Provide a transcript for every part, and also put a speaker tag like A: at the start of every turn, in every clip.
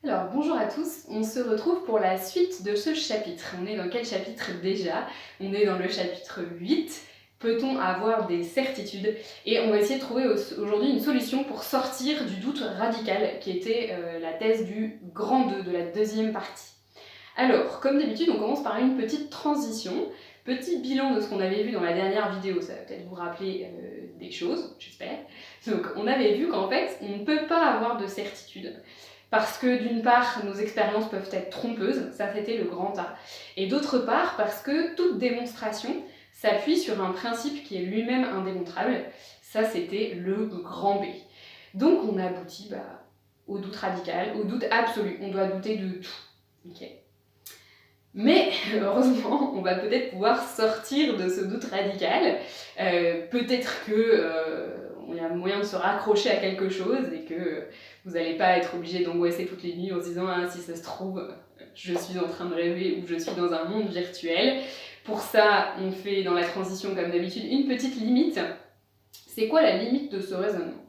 A: Alors bonjour à tous, on se retrouve pour la suite de ce chapitre. On est dans quel chapitre déjà? On est dans le chapitre 8. Peut-on avoir des certitudes? Et on va essayer de trouver aujourd'hui une solution pour sortir du doute radical qui était la thèse du grand 2 de la deuxième partie. Alors, comme d'habitude, on commence par une petite transition, petit bilan de ce qu'on avait vu dans la dernière vidéo, ça va peut-être vous rappeler des choses, j'espère. Donc, on avait vu qu'en fait, on ne peut pas avoir de certitude. Parce que d'une part, nos expériences peuvent être trompeuses, ça c'était le grand A, et d'autre part, parce que toute démonstration s'appuie sur un principe qui est lui-même indémontrable, ça c'était le grand B. Donc on aboutit au doute radical, au doute absolu, on doit douter de tout. Okay. Mais heureusement, on va peut-être pouvoir sortir de ce doute radical, peut-être qu'il y a moyen de se raccrocher à quelque chose et que vous n'allez pas être obligé d'angoisser toutes les nuits en se disant « Ah, si ça se trouve, je suis en train de rêver ou je suis dans un monde virtuel ». Pour ça, on fait dans la transition, comme d'habitude, une petite limite. C'est quoi la limite de ce raisonnement?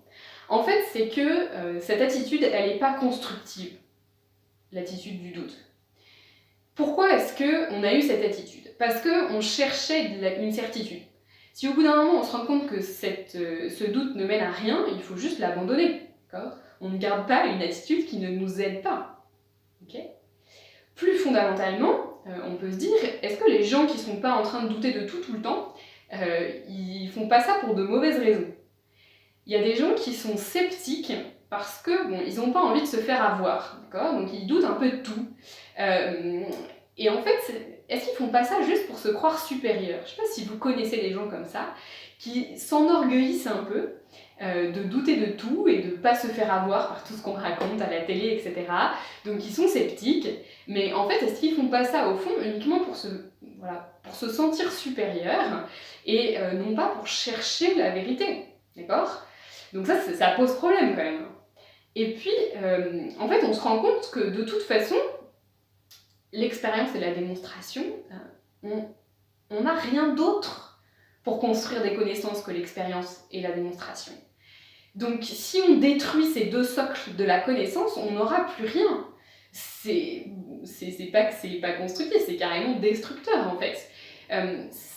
A: En fait, c'est que cette attitude, elle n'est pas constructive, l'attitude du doute. Pourquoi est-ce qu'on a eu cette attitude? Parce qu'on cherchait une certitude. Si au bout d'un moment on se rend compte que ce doute ne mène à rien, il faut juste l'abandonner. On ne garde pas une attitude qui ne nous aide pas. Okay. Plus fondamentalement, on peut se dire, est-ce que les gens qui ne sont pas en train de douter de tout le temps, ils font pas ça pour de mauvaises raisons? Il y a des gens qui sont sceptiques parce que ils n'ont pas envie de se faire avoir, donc ils doutent un peu de tout. Et en fait, est-ce qu'ils font pas ça juste pour se croire supérieurs? Je sais pas si vous connaissez des gens comme ça, qui s'enorgueillissent un peu de douter de tout et de pas se faire avoir par tout ce qu'on raconte à la télé, etc. Donc ils sont sceptiques, mais en fait, est-ce qu'ils font pas ça au fond uniquement pour se sentir supérieurs et non pas pour chercher la vérité, d'accord? Donc ça pose problème quand même. Et puis, en fait, on se rend compte que de toute façon, l'expérience et la démonstration, on n'a rien d'autre pour construire des connaissances que l'expérience et la démonstration. Donc si on détruit ces deux socles de la connaissance, on n'aura plus rien. C'est pas que c'est pas constructif, c'est carrément destructeur en fait.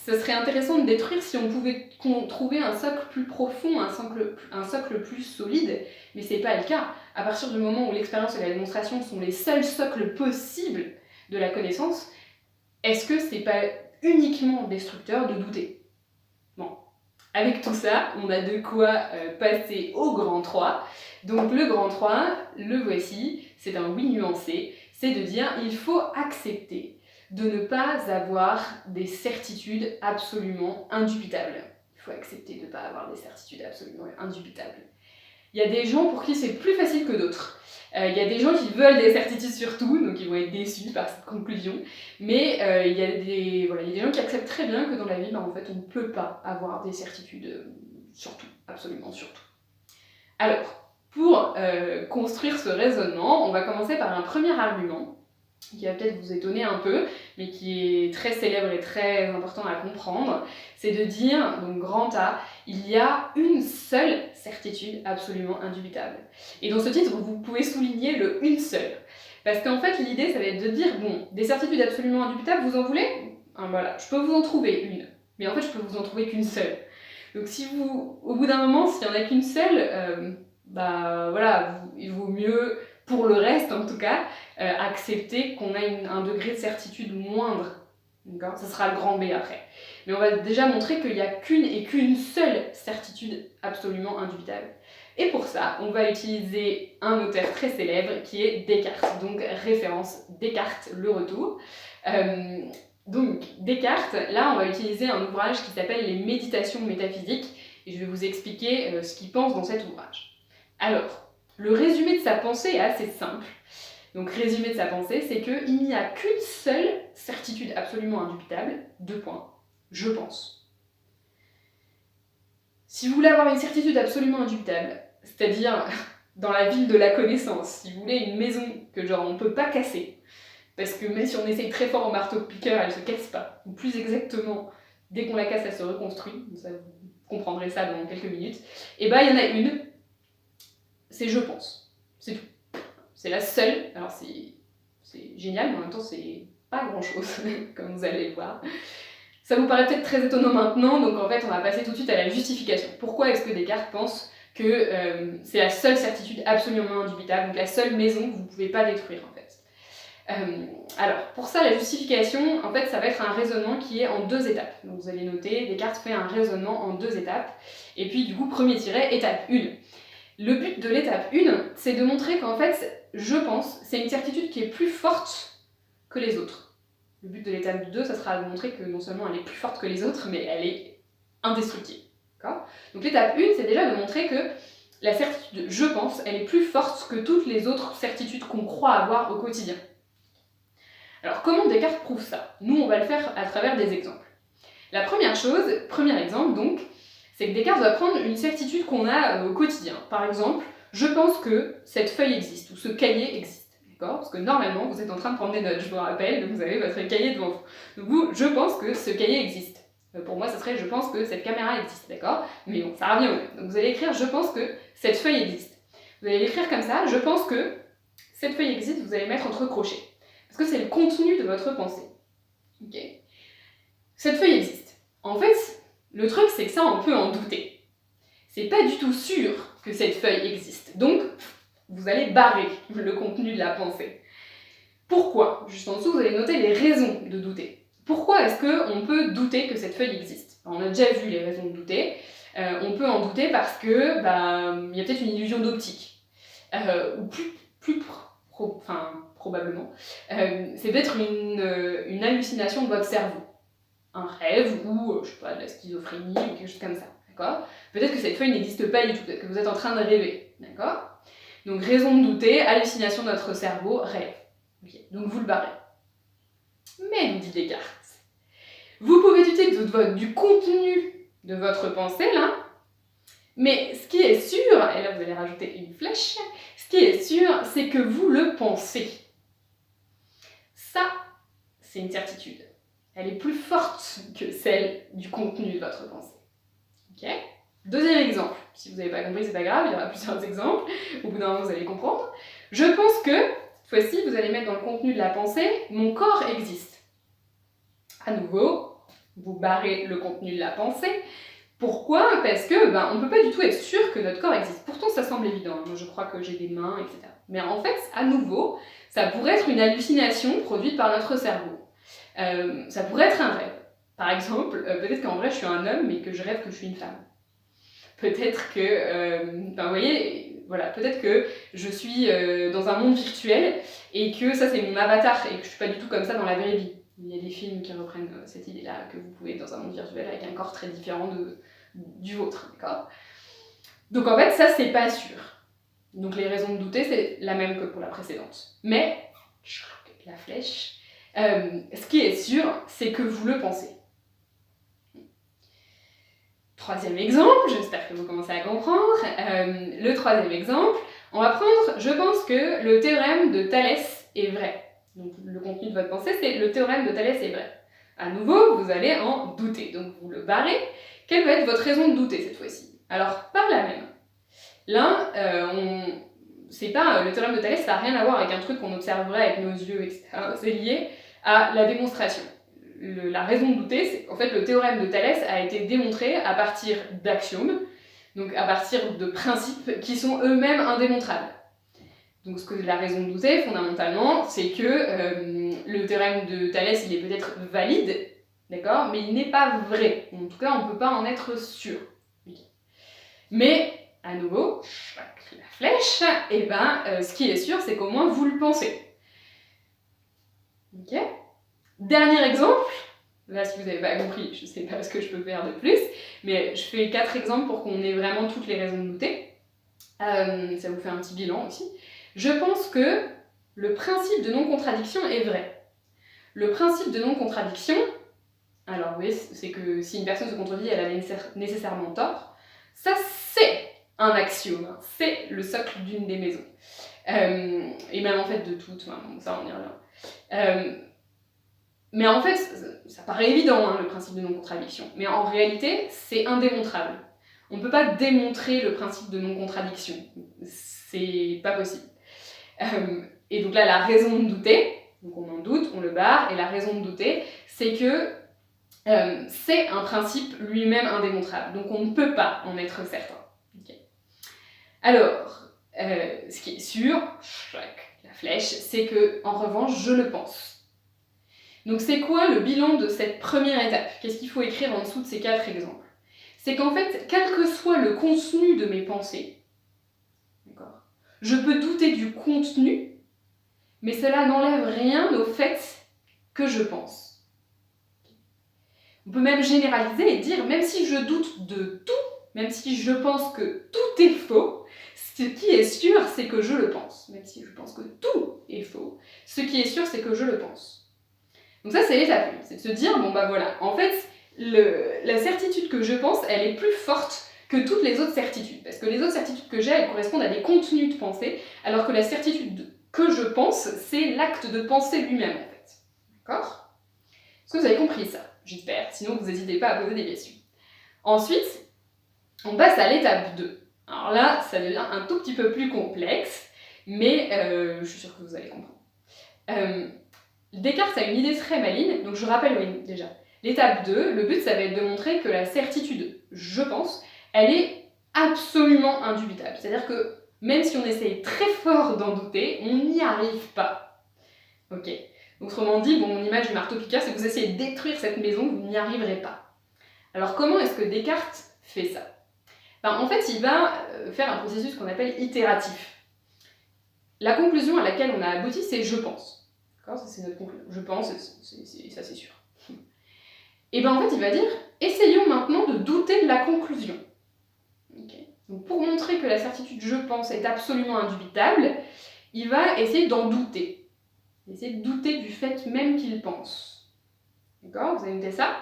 A: Ce serait intéressant de détruire si on pouvait trouver un socle plus profond, un socle plus solide, mais c'est pas le cas. À partir du moment où l'expérience et la démonstration sont les seuls socles possibles de la connaissance, est-ce que c'est pas uniquement destructeur de douter? Bon, avec tout ça, on a de quoi passer au grand 3. Donc le grand 3, le voici, c'est un oui nuancé, c'est de dire il faut accepter de ne pas avoir des certitudes absolument indubitables. Il faut accepter de ne pas avoir des certitudes absolument indubitables. Il y a des gens pour qui c'est plus facile que d'autres. Il y a des gens qui veulent des certitudes sur tout, donc ils vont être déçus par cette conclusion. Mais il y a des gens qui acceptent très bien que dans la vie, en fait, on ne peut pas avoir des certitudes sur tout, absolument sur tout. Alors, pour construire ce raisonnement, on va commencer par un premier argument qui va peut-être vous étonner un peu, mais qui est très célèbre et très important à comprendre, c'est de dire, donc grand A, il y a une seule certitude absolument indubitable. Et dans ce titre, vous pouvez souligner le « une seule ». Parce qu'en fait, l'idée, ça va être de dire, bon, des certitudes absolument indubitables, vous en voulez? Voilà, je peux vous en trouver une, mais en fait, je peux vous en trouver qu'une seule. Donc si vous, au bout d'un moment, s'il n'y en a qu'une seule, il vaut mieux, pour le reste en tout cas, accepter qu'on a un degré de certitude moindre. Ça sera le grand B après. Mais on va déjà montrer qu'il n'y a qu'une seule certitude absolument indubitable. Et pour ça, on va utiliser un auteur très célèbre qui est Descartes. Donc référence Descartes, le retour. Donc Descartes, là on va utiliser un ouvrage qui s'appelle Les Méditations métaphysiques et je vais vous expliquer ce qu'il pense dans cet ouvrage. Alors, le résumé de sa pensée est assez simple. Donc résumé de sa pensée, c'est qu'il n'y a qu'une seule certitude absolument indubitable, 2 points, je pense. Si vous voulez avoir une certitude absolument indubitable, c'est-à-dire dans la ville de la connaissance, si vous voulez une maison que genre on ne peut pas casser, parce que même si on essaye très fort au marteau-piqueur, elle ne se casse pas. Ou plus exactement, dès qu'on la casse, elle se reconstruit. Ça, vous comprendrez ça dans quelques minutes. Et il y en a une, c'est je pense. C'est tout. C'est la seule, alors c'est génial, mais en même temps c'est pas grand chose, comme vous allez le voir. Ça vous paraît peut-être très étonnant maintenant, donc en fait on va passer tout de suite à la justification. Pourquoi est-ce que Descartes pense que c'est la seule certitude absolument indubitable, donc la seule maison que vous ne pouvez pas détruire en fait. Alors, pour ça, la justification, en fait, ça va être un raisonnement qui est en 2 étapes. Donc vous allez noter, Descartes fait un raisonnement en 2 étapes, et puis du coup, premier tiret, étape 1. Le but de l'étape 1, c'est de montrer qu'en fait, je pense, c'est une certitude qui est plus forte que les autres. Le but de l'étape 2, ça sera de montrer que non seulement elle est plus forte que les autres, mais elle est indestructible. Donc l'étape 1, c'est déjà de montrer que la certitude je pense, elle est plus forte que toutes les autres certitudes qu'on croit avoir au quotidien. Alors comment Descartes prouve ça? Nous, on va le faire à travers des exemples. La première chose, premier exemple donc, c'est que Descartes va prendre une certitude qu'on a au quotidien. Par exemple, je pense que cette feuille existe, ou ce cahier existe. Parce que normalement, vous êtes en train de prendre des notes, je vous rappelle, vous avez votre cahier devant vous. Donc vous, je pense que ce cahier existe. Pour moi, ça serait je pense que cette caméra existe, d'accord? Mais bon, ça revient au même. Donc vous allez écrire je pense que cette feuille existe. Vous allez l'écrire comme ça, je pense que cette feuille existe, vous allez mettre entre crochets. Parce que c'est le contenu de votre pensée. Ok. Cette feuille existe. En fait, le truc, c'est que ça, on peut en douter. C'est pas du tout sûr que cette feuille existe. Donc, vous allez barrer le contenu de la pensée. Pourquoi? Juste en dessous, vous allez noter les raisons de douter. Pourquoi est-ce qu'on peut douter que cette feuille existe? On a déjà vu les raisons de douter. On peut en douter parce que y a peut-être une illusion d'optique. Ou probablement. C'est peut-être une hallucination de votre cerveau. Un rêve ou, je sais pas, de la schizophrénie ou quelque chose comme ça. D'accord? Peut-être que cette feuille n'existe pas du tout, peut-être que vous êtes en train de rêver. D'accord? Donc raison de douter, hallucination de notre cerveau, rêve. Okay. Donc vous le barrez. Mais, nous dit Descartes, vous pouvez douter du contenu de votre pensée, là, mais ce qui est sûr, et là vous allez rajouter une flèche, ce qui est sûr, c'est que vous le pensez. Ça, c'est une certitude. Elle est plus forte que celle du contenu de votre pensée. Ok? Deuxième exemple. Si vous n'avez pas compris, c'est pas grave, il y aura plusieurs exemples. Au bout d'un moment, vous allez comprendre. Je pense que, cette fois-ci, vous allez mettre dans le contenu de la pensée, mon corps existe. À nouveau, vous barrez le contenu de la pensée. Pourquoi? Parce que on ne peut pas du tout être sûr que notre corps existe. Pourtant, ça semble évident. Moi, je crois que j'ai des mains, etc. Mais en fait, à nouveau, ça pourrait être une hallucination produite par notre cerveau. Ça pourrait être un rêve. Par exemple, peut-être qu'en vrai, je suis un homme, mais que je rêve que je suis une femme. Peut-être que, vous voyez, voilà, peut-être que je suis dans un monde virtuel et que ça, c'est mon avatar et que je suis pas du tout comme ça dans la vraie vie. Il y a des films qui reprennent cette idée-là, que vous pouvez être dans un monde virtuel avec un corps très différent du vôtre, d'accord? Donc en fait, ça, c'est pas sûr. Donc les raisons de douter, c'est la même que pour la précédente. Mais, la flèche, ce qui est sûr, c'est que vous le pensez. Troisième exemple, j'espère que vous commencez à comprendre. Le troisième exemple, on va prendre, je pense que le théorème de Thalès est vrai. Donc le contenu de votre pensée, c'est le théorème de Thalès est vrai. À nouveau, vous allez en douter, donc vous le barrez. Quelle va être votre raison de douter cette fois-ci? Alors, par la même. Là, c'est pas le théorème de Thalès, ça n'a rien à voir avec un truc qu'on observerait avec nos yeux, etc. C'est lié à la démonstration. La raison de douter, c'est qu'en fait le théorème de Thalès a été démontré à partir d'axiomes, donc à partir de principes qui sont eux-mêmes indémontrables. Donc ce que la raison de douter, fondamentalement, c'est que le théorème de Thalès, il est peut-être valide, d'accord, mais il n'est pas vrai. En tout cas, on ne peut pas en être sûr. Okay. Mais, à nouveau, la flèche, et ce qui est sûr, c'est qu'au moins vous le pensez. Ok? Dernier exemple, là si vous n'avez pas compris, je ne sais pas ce que je peux faire de plus, mais je fais 4 exemples pour qu'on ait vraiment toutes les raisons de douter. Ça vous fait un petit bilan aussi. Je pense que le principe de non-contradiction est vrai. Le principe de non-contradiction, alors oui, c'est que si une personne se contredit, elle a nécessairement tort. Ça, c'est un axiome, c'est le socle d'une des maisons. Et même en fait de toutes, ça on y revient. Mais en fait, ça paraît évident, le principe de non-contradiction. Mais en réalité, c'est indémontrable. On ne peut pas démontrer le principe de non-contradiction. C'est pas possible. Et donc là, la raison de douter, donc on en doute, on le barre, et la raison de douter, c'est que c'est un principe lui-même indémontrable, donc on ne peut pas en être certain. Okay. Alors, ce qui est sûr, la flèche, c'est que, en revanche, je le pense. Donc c'est quoi le bilan de cette première étape? Qu'est-ce qu'il faut écrire en dessous de ces 4 exemples? C'est qu'en fait, quel que soit le contenu de mes pensées, je peux douter du contenu, mais cela n'enlève rien au fait que je pense. On peut même généraliser et dire, même si je doute de tout, même si je pense que tout est faux, ce qui est sûr, c'est que je le pense. Même si je pense que tout est faux, ce qui est sûr, c'est que je le pense. Donc ça, c'est l'étape 1, c'est de se dire, bon bah voilà, en fait, la certitude que je pense, elle est plus forte que toutes les autres certitudes. Parce que les autres certitudes que j'ai, elles correspondent à des contenus de pensée, alors que la certitude que je pense, c'est l'acte de penser lui-même, en fait. D'accord? Est-ce que vous avez compris ça? J'espère, sinon vous n'hésitez pas à poser des questions. Ensuite, on passe à l'étape 2. Alors là, ça devient un tout petit peu plus complexe, mais je suis sûre que vous allez comprendre. Descartes a une idée très maligne, donc je rappelle oui, déjà. L'étape 2, le but, ça va être de montrer que la certitude « je pense », elle est absolument indubitable. C'est-à-dire que même si on essaye très fort d'en douter, on n'y arrive pas. Ok. Autrement dit, bon, mon image du marteau-piqueur, c'est que vous essayez de détruire cette maison, vous n'y arriverez pas. Alors comment est-ce que Descartes fait ça? En fait, il va faire un processus qu'on appelle itératif. La conclusion à laquelle on a abouti, c'est « je pense ». Ça, c'est notre conclusion. Je pense, ça c'est sûr. Et bien en fait, il va dire, essayons maintenant de douter de la conclusion. Okay. Donc pour montrer que la certitude je pense est absolument indubitable, il va essayer d'en douter. Essayer de douter du fait même qu'il pense. D'accord? Vous avez noté ça?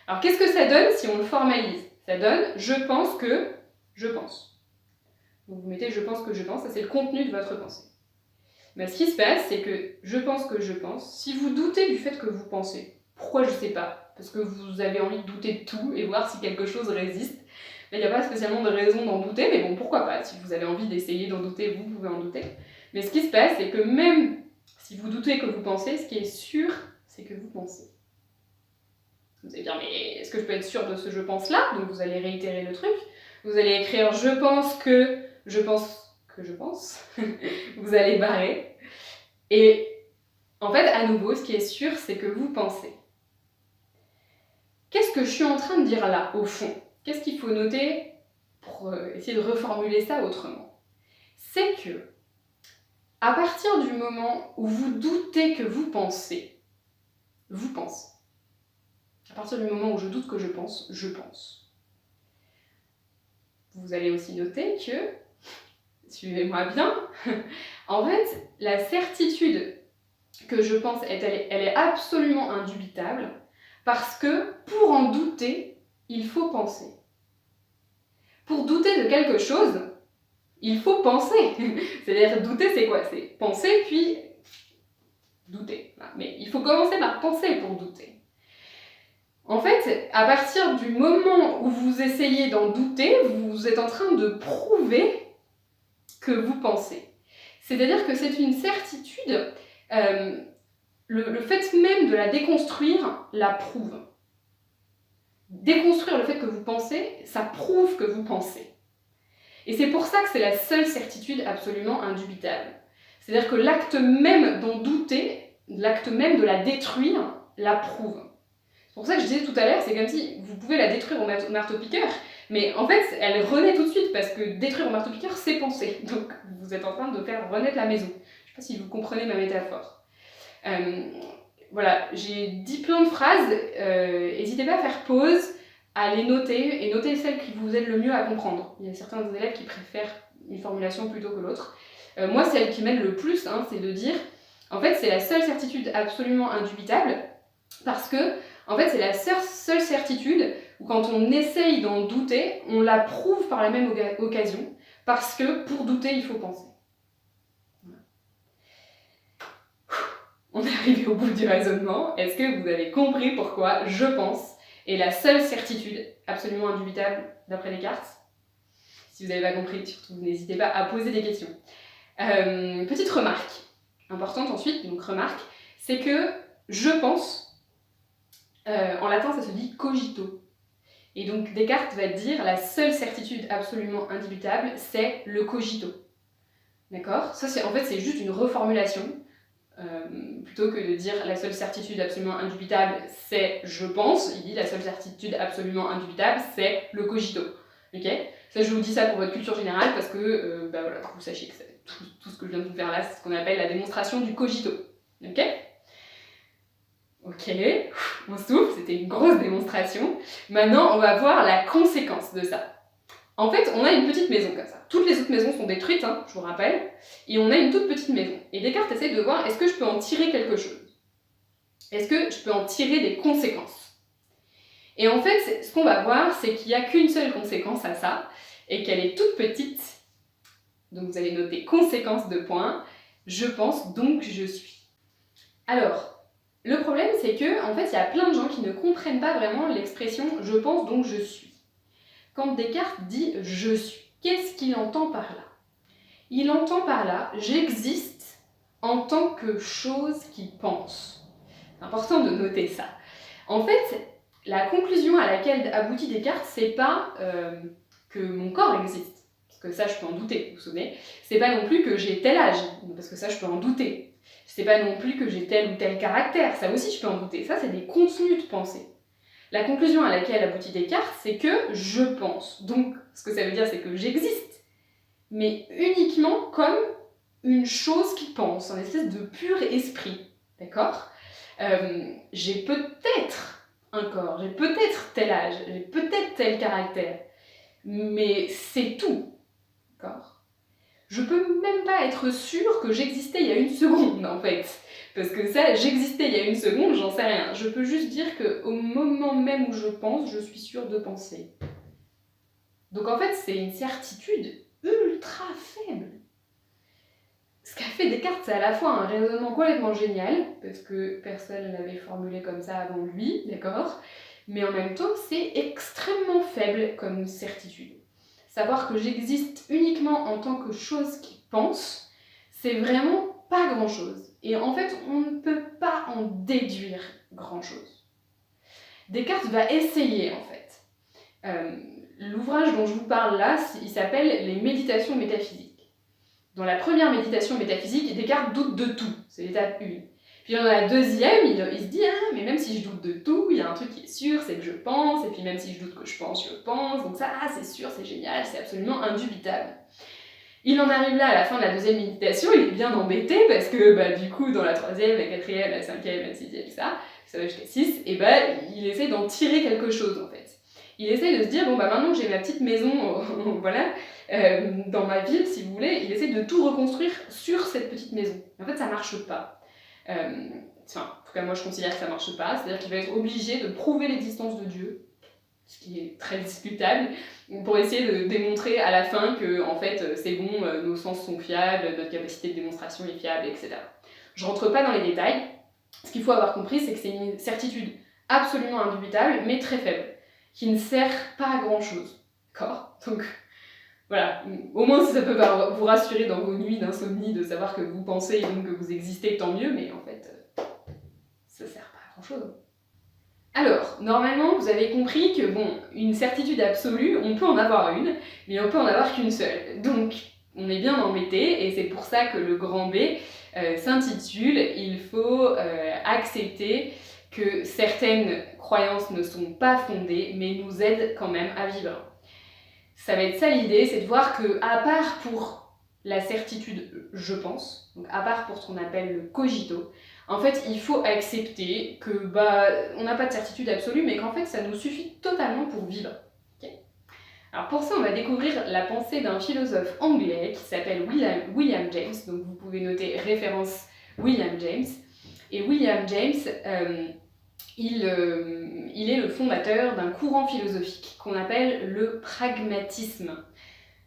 A: Alors qu'est-ce que ça donne si on le formalise? Ça donne je pense que je pense. Donc vous mettez je pense que je pense, ça c'est le contenu de votre pensée. Mais ce qui se passe, c'est que je pense que je pense, si vous doutez du fait que vous pensez, pourquoi je sais pas? Parce que vous avez envie de douter de tout et voir si quelque chose résiste. Il n'y a pas spécialement de raison d'en douter, mais bon, pourquoi pas? Si vous avez envie d'essayer d'en douter, vous pouvez en douter. Mais ce qui se passe, c'est que même si vous doutez que vous pensez, ce qui est sûr, c'est que vous pensez. Vous allez dire, mais est-ce que je peux être sûr de ce je pense-là? Donc vous allez réitérer le truc. Vous allez écrire je pense que je pense que je pense. Vous allez barrer. Et en fait, à nouveau, ce qui est sûr, c'est que vous pensez. Qu'est-ce que je suis en train de dire là, au fond? Qu'est-ce qu'il faut noter pour essayer de reformuler ça autrement? C'est que, à partir du moment où vous doutez que vous pensez, vous pensez. À partir du moment où je doute que je pense, je pense. Vous allez aussi noter que, suivez-moi bien, en fait, la certitude que je pense, elle est absolument indubitable, parce que pour en douter, il faut penser. Pour douter de quelque chose, il faut penser. C'est-à-dire douter, c'est quoi? C'est penser puis douter. Mais il faut commencer par penser pour douter. En fait, à partir du moment où vous essayez d'en douter, vous êtes en train de prouver que vous pensez. C'est-à-dire que c'est une certitude, le fait même de la déconstruire la prouve. Déconstruire le fait que vous pensez, ça prouve que vous pensez. Et c'est pour ça que c'est la seule certitude absolument indubitable. C'est-à-dire que l'acte même d'en douter, l'acte même de la détruire, la prouve. C'est pour ça que je disais tout à l'heure, c'est comme si vous pouvez la détruire au marteau-piqueur, mais en fait, elle renaît tout de suite, parce que détruire au marteau-piqueur, c'est penser. Donc, vous êtes en train de faire renaître la maison. Je ne sais pas si vous comprenez ma métaphore. Voilà, j'ai dit plein de phrases, n'hésitez pas à faire pause, à les noter, et noter celles qui vous aident le mieux à comprendre. Il y a certains élèves qui préfèrent une formulation plutôt que l'autre. Moi, celle qui m'aide le plus, c'est de dire, en fait, c'est la seule certitude absolument indubitable, parce que, en fait, c'est la seule certitude où quand on essaye d'en douter, on la prouve par la même occasion, parce que pour douter, il faut penser. On est arrivé au bout du raisonnement. Est-ce que vous avez compris pourquoi je pense est la seule certitude absolument indubitable d'après Descartes? Si vous n'avez pas compris, surtout n'hésitez pas à poser des questions. Petite remarque, importante ensuite, donc remarque, c'est que je pense, en latin ça se dit cogito. Et donc Descartes va dire la seule certitude absolument indubitable, c'est le cogito. D'accord? Ça, en fait, c'est juste une reformulation. Plutôt que de dire la seule certitude absolument indubitable, c'est je pense, il dit la seule certitude absolument indubitable, c'est le cogito. Ok? Ça, je vous dis ça pour votre culture générale parce que voilà, vous sachiez que tout ce que je viens de vous faire là, c'est ce qu'on appelle la démonstration du cogito. Ok? Ok, on souffle, c'était une grosse démonstration. Maintenant, on va voir la conséquence de ça. En fait, on a une petite maison comme ça. Toutes les autres maisons sont détruites, hein, je vous rappelle. Et on a une toute petite maison. Et Descartes essaie de voir, est-ce que je peux en tirer quelque chose? Est-ce que je peux en tirer des conséquences? Et en fait, ce qu'on va voir, c'est qu'il n'y a qu'une seule conséquence à ça, et qu'elle est toute petite. Donc vous allez noter conséquence de points. Je pense, donc je suis. Alors, le problème, c'est que, en fait, il y a plein de gens qui ne comprennent pas vraiment l'expression « je pense, donc je suis ». Quand Descartes dit « je suis », qu'est-ce qu'il entend par là? Il entend par là « j'existe en tant que chose qui pense ». C'est important de noter ça. En fait, la conclusion à laquelle aboutit Descartes, c'est pas que mon corps existe, parce que ça je peux en douter, vous vous souvenez. C'est pas non plus que j'ai tel âge, parce que ça je peux en douter. C'est pas non plus que j'ai tel ou tel caractère, ça aussi je peux en douter. Ça c'est des contenus de pensée. La conclusion à laquelle aboutit Descartes, c'est que je pense. Donc, ce que ça veut dire, c'est que j'existe, mais uniquement comme une chose qui pense, un espèce de pur esprit. D'accord? J'ai peut-être un corps, j'ai peut-être tel âge, j'ai peut-être tel caractère, mais c'est tout. D'accord? Je peux même pas être sûre que j'existais il y a une seconde, en fait. Parce que ça, j'existais il y a une seconde, j'en sais rien. Je peux juste dire qu'au moment même où je pense, je suis sûre de penser. Donc en fait, c'est une certitude ultra faible. Ce qu'a fait Descartes, c'est à la fois un raisonnement complètement génial, parce que personne ne l'avait formulé comme ça avant lui, d'accord? Mais en même temps, c'est extrêmement faible comme certitude. Savoir que j'existe uniquement en tant que chose qui pense, c'est vraiment pas grand-chose. Et en fait, on ne peut pas en déduire grand-chose. Descartes va essayer, en fait. L'ouvrage dont je vous parle là, il s'appelle « Les méditations métaphysiques ». Dans la première méditation métaphysique, Descartes doute de tout, c'est l'étape 1. Puis dans la deuxième, il se dit « Ah, mais même si je doute de tout, il y a un truc qui est sûr, c'est que je pense, et puis même si je doute que je pense, donc ça, c'est sûr, c'est génial, c'est absolument indubitable. » Il en arrive là à la fin de la deuxième méditation, il est bien embêté parce que du coup, dans la troisième, la quatrième, la cinquième, la sixième, ça va jusqu'à 6, et il essaie d'en tirer quelque chose en fait. Il essaie de se dire, bon maintenant que j'ai ma petite maison, voilà, dans ma ville, si vous voulez, il essaie de tout reconstruire sur cette petite maison. En fait, ça marche pas. En tout cas, moi je considère que ça marche pas, c'est-à-dire qu'il va être obligé de prouver l'existence de Dieu, ce qui est très discutable, pour essayer de démontrer à la fin que, en fait, c'est bon, nos sens sont fiables, notre capacité de démonstration est fiable, etc. Je rentre pas dans les détails. Ce qu'il faut avoir compris, c'est que c'est une certitude absolument indubitable, mais très faible, qui ne sert pas à grand-chose. D'accord? Donc, voilà. Au moins, si ça peut vous rassurer dans vos nuits d'insomnie, de savoir que vous pensez et donc que vous existez, tant mieux, mais en fait, ça sert pas à grand-chose. Alors, normalement, vous avez compris que, une certitude absolue, on peut en avoir une, mais on peut en avoir qu'une seule. Donc, on est bien embêté, et c'est pour ça que le grand B s'intitule « Il faut accepter que certaines croyances ne sont pas fondées, mais nous aident quand même à vivre. » Ça va être ça l'idée, c'est de voir que, à part pour la certitude « je pense », donc à part pour ce qu'on appelle le cogito, en fait, il faut accepter que on n'a pas de certitude absolue, mais qu'en fait, ça nous suffit totalement pour vivre. Okay. Alors pour ça, on va découvrir la pensée d'un philosophe anglais qui s'appelle William James. Donc vous pouvez noter référence William James. Et William James, il est le fondateur d'un courant philosophique qu'on appelle le pragmatisme.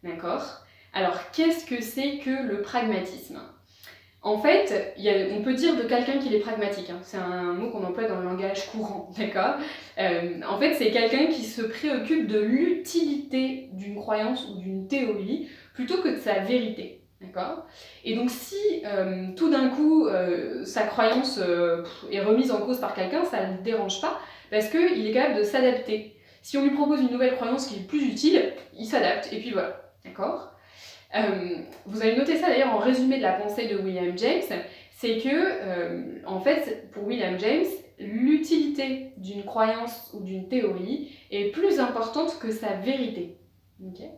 A: D'accord ? Alors, qu'est-ce que c'est que le pragmatisme ? En fait, on peut dire de quelqu'un qu'il est pragmatique, hein. C'est un mot qu'on emploie dans le langage courant, d'accord ? En fait, c'est quelqu'un qui se préoccupe de l'utilité d'une croyance ou d'une théorie plutôt que de sa vérité. D'accord ? Et donc si tout d'un coup sa croyance est remise en cause par quelqu'un, ça ne le dérange pas parce qu'il est capable de s'adapter. Si on lui propose une nouvelle croyance qui est plus utile, il s'adapte et puis voilà. D'accord ? Vous avez noté ça d'ailleurs en résumé de la pensée de William James, c'est que en fait pour William James, l'utilité d'une croyance ou d'une théorie est plus importante que sa vérité. Okay ?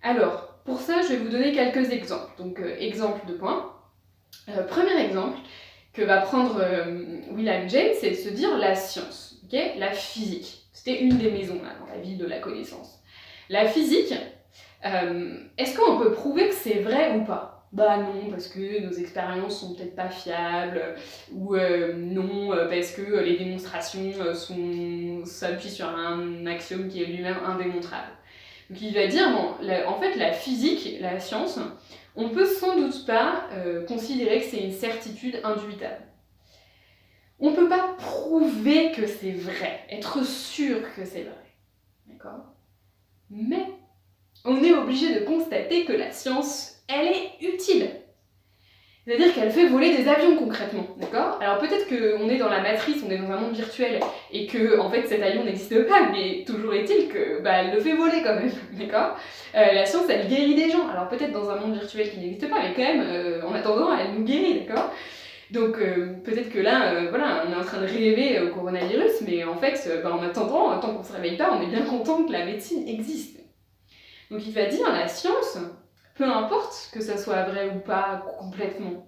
A: Alors, pour ça, je vais vous donner quelques exemples. Donc, exemple de points. Premier exemple que va prendre William James, c'est de se dire la science, okay ? La physique. C'était une des maisons là, dans la ville de la connaissance. La physique, est-ce qu'on peut prouver que c'est vrai ou pas ? Bah non, parce que nos expériences sont peut-être pas fiables, ou non, parce que les démonstrations s'appuient sur un axiome qui est lui-même indémontrable. Donc il va dire, bon, en fait la physique, la science, on peut sans doute pas considérer que c'est une certitude indubitable. On peut pas prouver que c'est vrai, être sûr que c'est vrai, d'accord ? Mais on est obligé de constater que la science, elle est utile. C'est-à-dire qu'elle fait voler des avions concrètement, d'accord ? Alors peut-être qu'on est dans la matrice, on est dans un monde virtuel, et que en fait cet avion n'existe pas, mais toujours est-il que elle le fait voler quand même, d'accord ? La science, elle guérit des gens, alors peut-être dans un monde virtuel qui n'existe pas, mais quand même, en attendant, elle nous guérit, d'accord ? Donc peut-être que là, voilà, on est en train de rêver au coronavirus, mais en fait, en attendant, tant qu'on ne se réveille pas, on est bien content que la médecine existe. Donc il va dire, la science, peu importe que ça soit vrai ou pas complètement,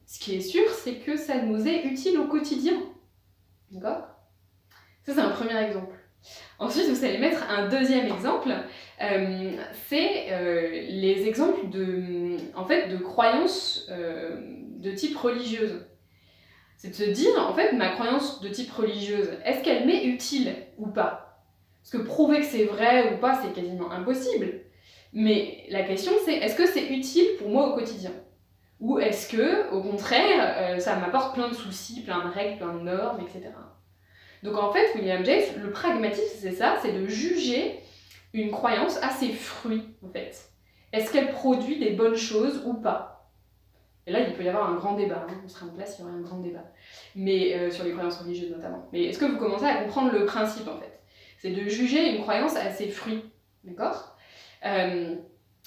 A: ce qui est sûr, c'est que ça nous est utile au quotidien. D'accord ? Ça, c'est un premier exemple. Ensuite, vous allez mettre un deuxième exemple, c'est les exemples de croyances de type religieuse. C'est de se dire, en fait, ma croyance de type religieuse, est-ce qu'elle m'est utile ou pas ? Parce que prouver que c'est vrai ou pas, c'est quasiment impossible. Mais la question, c'est, est-ce que c'est utile pour moi au quotidien ? Ou est-ce que, au contraire, ça m'apporte plein de soucis, plein de règles, plein de normes, etc. Donc en fait, William James, le pragmatisme, c'est ça, c'est de juger une croyance à ses fruits, en fait. Est-ce qu'elle produit des bonnes choses ou pas ? Et là, il peut y avoir un grand débat, on serait en place, il y aurait un grand débat. Mais sur les croyances religieuses notamment. Mais est-ce que vous commencez à comprendre le principe, en fait ? C'est de juger une croyance à ses fruits, d'accord ?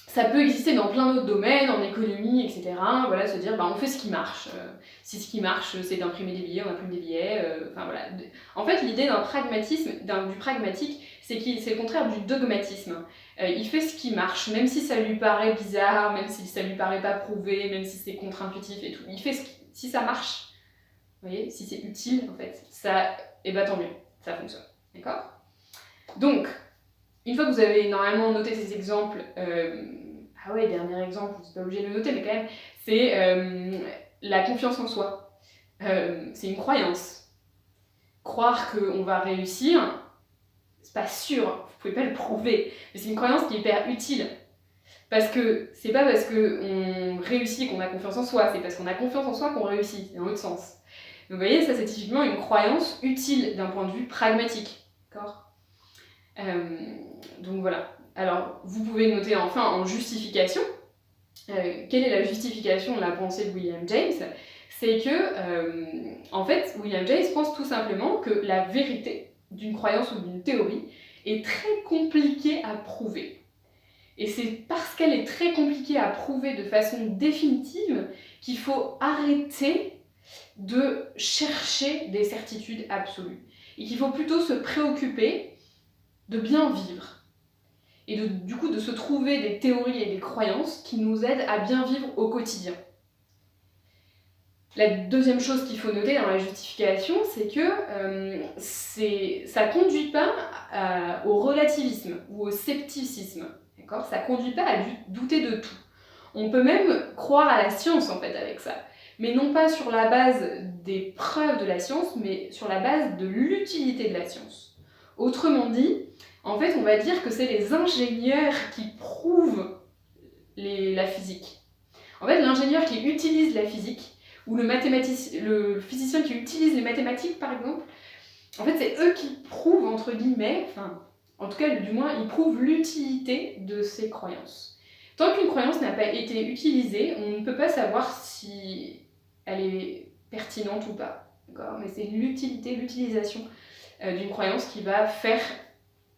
A: Ça peut exister dans plein d'autres domaines, en économie, etc. Voilà, se dire, on fait ce qui marche. Si ce qui marche, c'est d'imprimer des billets, on imprime des billets. Voilà. En fait, l'idée d'un pragmatisme, du pragmatique, c'est le contraire du dogmatisme. Il fait ce qui marche, même si ça lui paraît bizarre, même si ça lui paraît pas prouvé, même si c'est contre-intuitif et tout. Il fait si ça marche, vous voyez, si c'est utile, en fait, ça, tant mieux, ça fonctionne. D'accord ? Donc, une fois que vous avez normalement noté ces exemples, dernier exemple, vous n'êtes pas obligé de le noter, mais quand même, c'est la confiance en soi. C'est une croyance. Croire qu'on va réussir, c'est pas sûr, vous pouvez pas le prouver, mais c'est une croyance qui est hyper utile. Parce que c'est pas parce qu'on réussit qu'on a confiance en soi, c'est parce qu'on a confiance en soi qu'on réussit, c'est dans l'autre sens. Donc vous voyez, ça c'est typiquement une croyance utile d'un point de vue pragmatique. D'accord ? Donc voilà. Alors, vous pouvez noter enfin en justification. Quelle est la justification de la pensée de William James ? C'est que, en fait, William James pense tout simplement que la vérité d'une croyance ou d'une théorie est très compliquée à prouver. Et c'est parce qu'elle est très compliquée à prouver de façon définitive qu'il faut arrêter de chercher des certitudes absolues. Et qu'il faut plutôt se préoccuper de bien vivre. Et du coup de se trouver des théories et des croyances qui nous aident à bien vivre au quotidien. La deuxième chose qu'il faut noter dans la justification, c'est que ça ne conduit pas au relativisme ou au scepticisme. D'accord ? Ça ne conduit pas à douter de tout. On peut même croire à la science en fait avec ça. Mais non pas sur la base des preuves de la science, mais sur la base de l'utilité de la science. Autrement dit, en fait, on va dire que c'est les ingénieurs qui prouvent la physique. En fait, l'ingénieur qui utilise la physique, ou le physicien qui utilise les mathématiques, par exemple, en fait, c'est eux qui prouvent, entre guillemets, en tout cas, du moins, ils prouvent l'utilité de ces croyances. Tant qu'une croyance n'a pas été utilisée, on ne peut pas savoir si elle est pertinente ou pas. Mais c'est l'utilité, l'utilisation d'une croyance qui va faire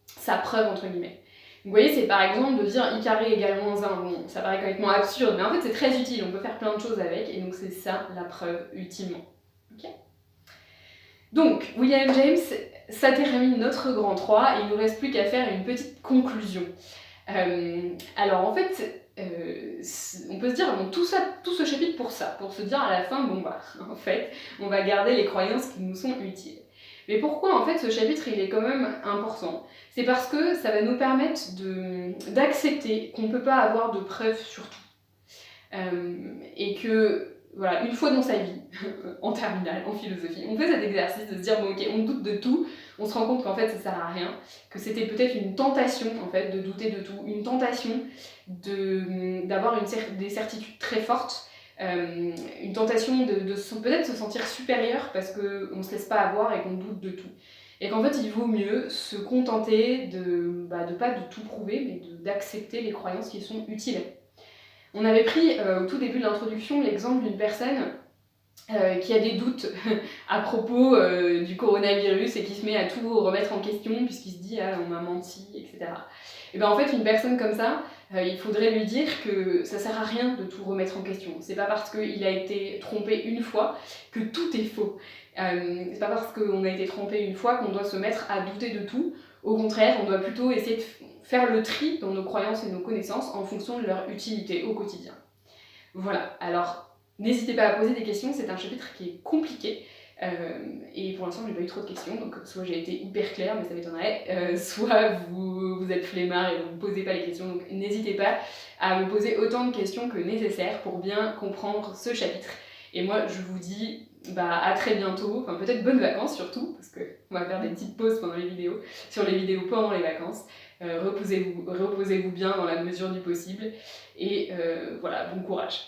A: sa preuve, entre guillemets. Vous voyez, c'est par exemple de dire i carré égale moins 1. Bon, ça paraît complètement absurde, mais en fait c'est très utile, on peut faire plein de choses avec, et donc c'est ça la preuve ultimement. Okay, donc, William James, ça termine notre grand 3, et il ne nous reste plus qu'à faire une petite conclusion. Alors en fait, on peut se dire, bon, tout ce chapitre pour ça, pour se dire à la fin, bon bah, en fait, on va garder les croyances qui nous sont utiles. Mais pourquoi en fait ce chapitre il est quand même important? C'est parce que ça va nous permettre d'accepter qu'on ne peut pas avoir de preuves sur tout. Et que, voilà, une fois dans sa vie, en terminale, en philosophie, on fait cet exercice de se dire, bon ok, on doute de tout, on se rend compte qu'en fait ça sert à rien, que c'était peut-être une tentation en fait de douter de tout, une tentation d'avoir des certitudes très fortes, une tentation de peut-être se sentir supérieur parce qu'on ne se laisse pas avoir et qu'on doute de tout. Et qu'en fait, il vaut mieux se contenter de pas de tout prouver, mais d'accepter les croyances qui sont utiles. On avait pris au tout début de l'introduction l'exemple d'une personne qui a des doutes à propos du coronavirus et qui se met à tout remettre en question puisqu'il se dit « ah, on m'a menti », etc. Et bien en fait, une personne comme ça, il faudrait lui dire que ça sert à rien de tout remettre en question. C'est pas parce qu'il a été trompé une fois que tout est faux. C'est pas parce qu'on a été trompé une fois qu'on doit se mettre à douter de tout. Au contraire, on doit plutôt essayer de faire le tri dans nos croyances et nos connaissances en fonction de leur utilité au quotidien. Voilà, alors n'hésitez pas à poser des questions, c'est un chapitre qui est compliqué. Et pour l'instant, j'ai pas eu trop de questions, donc soit j'ai été hyper claire, mais ça m'étonnerait, soit vous êtes flemmard et vous ne posez pas les questions, donc n'hésitez pas à me poser autant de questions que nécessaire pour bien comprendre ce chapitre. Et moi, je vous dis à très bientôt, enfin peut-être bonnes vacances surtout, parce qu'on va faire des petites pauses pendant les vidéos, sur les vidéos pendant les vacances. Reposez-vous bien dans la mesure du possible, et voilà, bon courage.